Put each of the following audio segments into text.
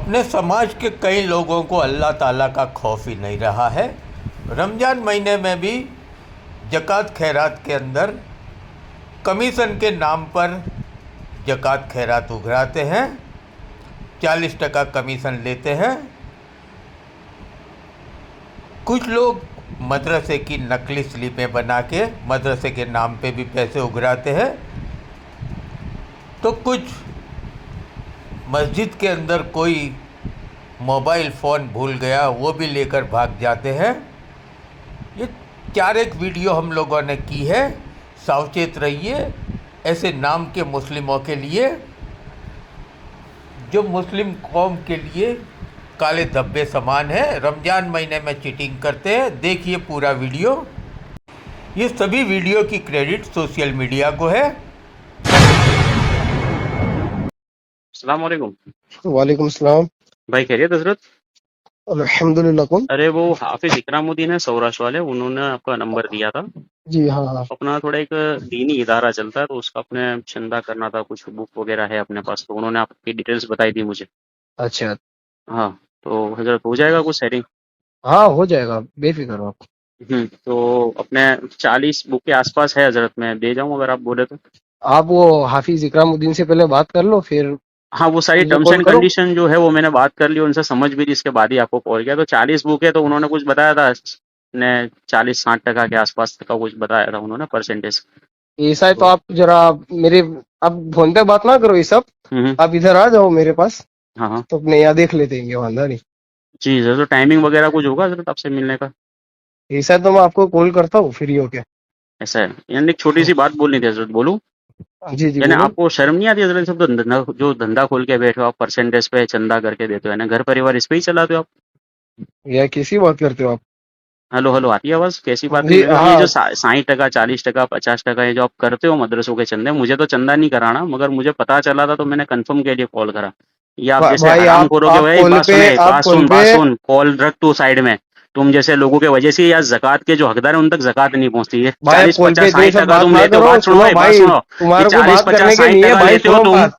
अपने समाज के कई लोगों को अल्लाह ताला का खौफ ही नहीं रहा है। रमज़ान महीने में भी ज़कात खैरात के अंदर कमीशन के नाम पर ज़कात खैरात उघराते हैं, 40% कमीशन लेते हैं। कुछ लोग मदरसे की नकली स्लिपें बना के मदरसे के नाम पे भी पैसे उघराते हैं, तो कुछ मस्जिद के अंदर कोई मोबाइल फ़ोन भूल गया वो भी लेकर भाग जाते हैं। ये 4 वीडियो हम लोगों ने की है। सावचेत रहिए ऐसे नाम के मुस्लिमों के लिए जो मुस्लिम कौम के लिए काले धब्बे समान है, रमज़ान महीने में चीटिंग करते हैं। देखिए पूरा वीडियो। ये सभी वीडियो की क्रेडिट सोशल मीडिया को है। अस्सलाम वालेकुम। वालेकुम सलाम। भाई खैरियत हजरत? अल्हम्दुलिल्लाह। कौन? अरे वो हाफिज इकरामुद्दीन है सौराष्ट्र वाले, उन्होंने आपका नंबर दिया था। जी हाँ। अपना थोड़ा एक दीनी इदारा चलता है तो उसका अपने चंदा करना था, कुछ बुक वगैरह है अपने पास, तो उन्होंने आपकी डिटेल्स बताई थी मुझे। अच्छा। हाँ, तो हजरत हो जाएगा कुछ सेटिंग? हाँ हो जाएगा, बेफिक्र हो आप। तो अपने 40 बुक के आसपास है हजरत, मैं दे जाऊँ अगर आप बोले तो। आप वो हाफिज इकरामुद्दीन से पहले बात कर लो, फिर हाँ, वो सारी मुझे टर्म्स कॉल एंड करो। कंडीशन जो है वो मैंने बात कर ली उनसे, समझ भी ली, इसके बाद ही आपको कॉल किया। तो 40 बुक है तो उन्होंने कुछ बताया था ने 40-60% के आसपास का कुछ बताया था उन्होंने परसेंटेज। ऐसा है तो आप जरा मेरे, आप फोन पे बात ना करो ये सब, हम्म। आप इधर आ जाओ मेरे पास, हाँ हाँ तो अपने यहाँ देख लेते हैं, वादा नहीं। जी सर। तो टाइमिंग वगैरह कुछ होगा हजरत आपसे मिलने का? ऐसा है तो मैं आपको कॉल करता हूँ फ्री होके। ऐसा है, यानी एक छोटी सी बात बोलनी थी हजरत, बोलूं? जी जी यानी बोलो। आपको शर्म नहीं आती हजरत? सब तो धंधा, जो धंधा खोल के बैठे हो आप, परसेंटेज पे चंदा करके देते हो, यानी घर परिवार इस पे ही चलाते हो आप? या कैसी बात करते हो आप? हेलो हेलो, आती है आवाज? कैसी बात नहीं, जी मैं कह रहा हूँ ये हाँ। जो 60%, 40%, 50% ये जो आप करते हो मदरसों के चंदे, मुझे तो चंदा नहीं कराना, मगर मुझे पता चला था तो मैंने कंफर्म के लिए कॉल करा। ये आप जैसे भाई हराम आप खोरोगे, आप भाई कॉल बात पे, सुने, आप कॉल पे। बात सुन, कॉल रख तू साइड में। तुम जैसे लोगों के वजह से या जक़ात के जो हकदार है उन तक जक़ात नहीं पहुंचती है। भाई आप चालीस कॉल पे पचास इतनी साठ सब टका बात तुम ना लेते हो। करो, बात सुनो सुनो भाई, बात भाई, सुनो। ये तुम्हारे को चालीस बात पचास करने के साठ नहीं है टका भाई, लेते हो सुनो तुम, बात।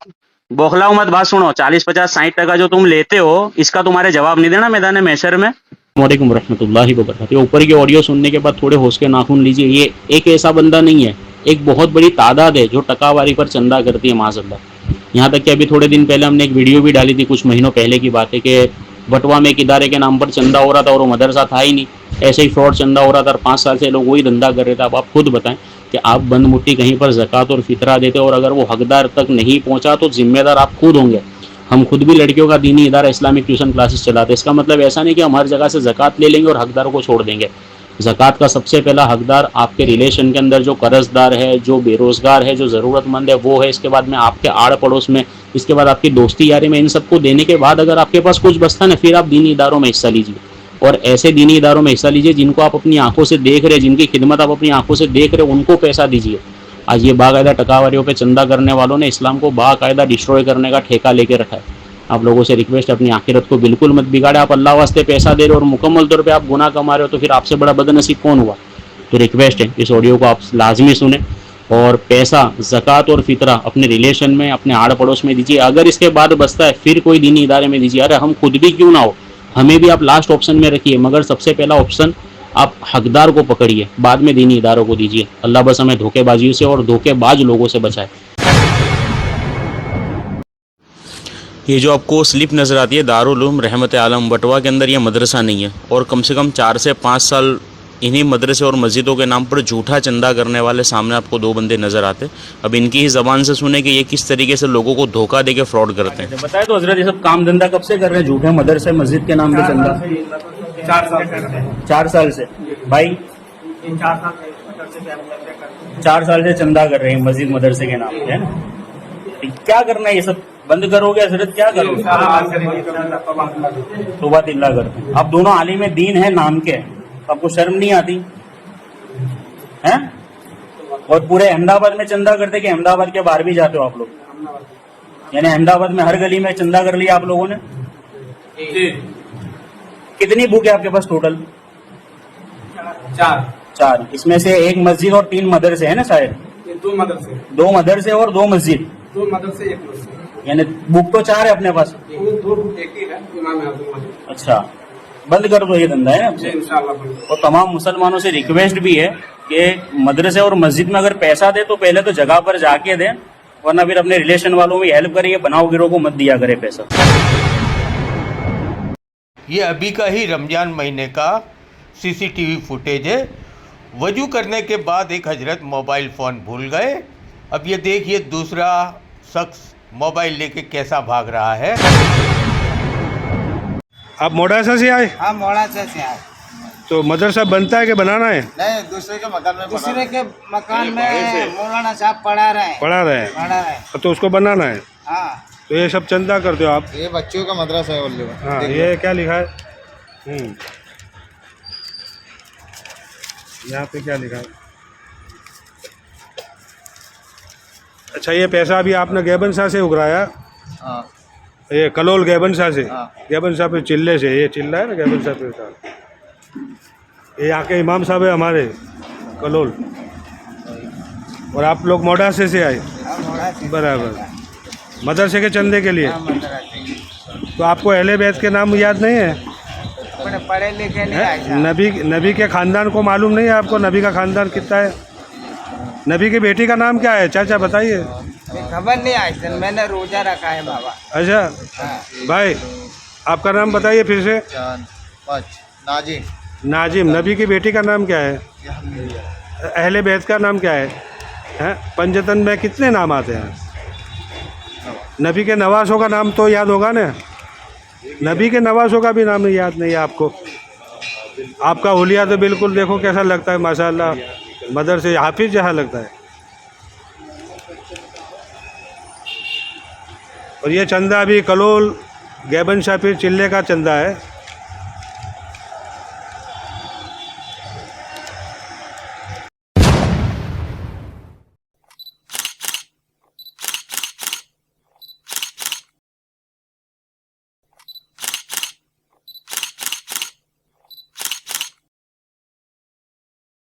बौखलाओ मत, बात सुनो। 40-50-60% जो तुम लेते हो इसका तुम्हारे जवाब नहीं देना मैदान महशर में। वालेकुम रहमतुल्लाहि व बरकातुहू। ऊपर के ऑडियो सुनने के बाद थोड़े होश के नाखून लीजिए। ये एक ऐसा बंदा नहीं है, एक बहुत बड़ी तादाद है जो टकावारी पर चंदा करती है माज़अल्लाह। यहाँ तक कि अभी थोड़े दिन पहले हमने एक वीडियो भी डाली थी, कुछ महीनों पहले की बात है, कि बटवा में एक इदारे के नाम पर चंदा हो रहा था और वो मदरसा था ही नहीं, ऐसे ही फ्रॉड चंदा हो रहा था और 5 साल से लोग वही धंधा कर रहे थे। अब आप खुद बताएं कि आप बंद मुट्ठी कहीं पर ज़कात और फितरा देते और अगर वो हकदार तक नहीं पहुँचा तो जिम्मेदार आप खुद होंगे। हम खुद भी लड़कियों का दीनी इदारा इस्लामिक ट्यूशन क्लासेस चलाते हैं। इसका मतलब ऐसा नहीं कि हम हर जगह से ज़कात ले लेंगे और हकदारों को छोड़ देंगे। ज़कात का सबसे पहला हकदार आपके रिलेशन के अंदर जो कर्जदार है, जो बेरोज़गार है, जो ज़रूरतमंद है, वो है। इसके बाद में आपके आड़ पड़ोस में, इसके बाद आपकी दोस्ती यारी में। इन सबको देने के बाद अगर आपके पास कुछ बचता है, फिर आप दीनी इदारों में हिस्सा लीजिए। और ऐसे दीनी इदारों में हिस्सा लीजिए जिनको आप अपनी आंखों से देख रहे, जिनकी खिदमत आप अपनी आंखों से देख रहे, उनको पैसा दीजिए। आज ये बाकायदा टकावारियों पे चंदा करने वालों ने इस्लाम को बाकायदा डिस्ट्रॉय करने का ठेका लेके रखा है। आप लोगों से रिक्वेस्ट है, अपनी आखिरत को बिल्कुल मत बिगाड़े। आप अल्लाह वास्ते पैसा दे रहे हो और मुकम्मल तौर पे आप गुनाह कमा रहे हो, तो फिर आपसे बड़ा बदनसीब कौन हुआ? तो रिक्वेस्ट है, इस ऑडियो को आप लाजमी सुने और पैसा ज़कात और फितरा अपने रिलेशन में, अपने आड़ पड़ोस में दीजिए। अगर इसके बाद बचता है फिर कोई दीनी इदारे में दीजिए। अरे हम खुद भी क्यों ना हो, हमें भी आप लास्ट ऑप्शन में रखिए, मगर सबसे पहला ऑप्शन आप हकदार को पकड़िए, बाद में दीनी इदारों को दीजिए। अल्लाह बस हमें धोखेबाजियों से और धोखेबाज लोगों से बचाए। ये जो आपको स्लिप नज़र आती है दारुल उलूम रहमत आलम बटवा के अंदर, ये मदरसा नहीं है और कम से कम 4 से 5 साल इन्हीं मदरसे और मस्जिदों के नाम पर झूठा चंदा करने वाले सामने आपको 2 बंदे नज़र आते। अब इनकी ही ज़बान से सुने कि ये किस तरीके से लोगों को धोखा देके फ्रॉड करते हैं। बताए तो हजरत, ये सब काम धंधा कब से कर रहे हैं? झूठे मदरसे मस्जिद के नाम पे चंदा 4 साल से भाई, 4 साल से चंदा कर रहे हैं मस्जिद मदरसे के नाम पे, है ना? क्या करना है ये सब? बंद करोगे हजरत? क्या करोगे? तौबा तिल्ला करते हैं। आप दोनों आलिम दीन है नाम के, आपको शर्म नहीं आती हैं? और पूरे अहमदाबाद में चंदा करते कि अहमदाबाद के बाहर भी जाते हो आप लोग? यानी अहमदाबाद में हर गली में चंदा कर लिया आप लोगों ने? कितनी बुक है आपके पास टोटल? 4। इसमें से 1 मस्जिद और 3 मदरसे है ना शायद? 2 मदरसे और 2 मस्जिद। 2 मदरसे 1 मस्जिद। यानी बुक तो 4 है अपने पास। अच्छा, बंद कर दो ये धंधा है आपसे। और तमाम मुसलमानों से रिक्वेस्ट भी है कि मदरसे और मस्जिद में अगर पैसा दे तो पहले तो जगह पर जाके दें, वरना फिर अपने रिलेशन वालों में हेल्प करिए, बनाओ गिरोह को मत दिया करे पैसा। ये अभी का ही रमज़ान महीने का सीसीटीवी फुटेज है। वजू करने के बाद एक हजरत मोबाइल फ़ोन भूल गए। अब ये देखिए दूसरा शख्स मोबाइल लेके कैसा भाग रहा है। आप मोडासा से आए? हाँ, मोड़ासा से आए। तो मदरसा बनता है कि बनाना है? नहीं, दूसरे के मकान में मौलाना साहब पढ़ा रहे हैं। पढ़ा रहे हैं तो उसको बनाना है। हाँ, तो ये सब चंदा करते हो आप? ये बच्चों का मदरसा है ओनली। हाँ, ये क्या लिखा है? यहाँ पे क्या लिखा है? अच्छा, ये पैसा अभी आपने गैबन शाह से उगराया? हाँ, ये कलोल गैबन शाह से? हाँ। गैबन शाह पे चिल्ले से, ये चिल्ला है ना गैबन शाह पे साहब। ये यहाँ के इमाम साहब है हमारे कलोल, और आप लोग मोडासे से आए? हाँ, मोड़ासा। बराबर, मदरसे के चंदे के लिए। हाँ, मदरसा। तो आपको अहले बैत के नाम याद नहीं है? अपने पढ़े लिखे नहीं आए हैं? साहब। नबी के खानदान को मालूम नहीं है आपको? नबी का खानदान कितना है? नबी की बेटी का नाम क्या है चाचा बताइए? ये खबर नहीं आई सर, मैंने रोजा रखा है बाबा। अच्छा हाँ। भाई, आपका नाम बताइए फिर से। नाजिम। नाजिम। नबी की बेटी का नाम क्या है? अहले बैत का नाम क्या है? हैं? पंजतन में कितने नाम आते हैं? नबी के नवासों का नाम तो याद होगा ना? नबी के नवासों का भी नाम याद नहीं है आपको? आपका हुलिया तो बिल्कुल देखो कैसा लगता है माशाल्लाह, मदरसे हाफिज जहाँ लगता है। और ये चंदा अभी कलोल गैबन शाह पीर चिल्ले का चंदा है।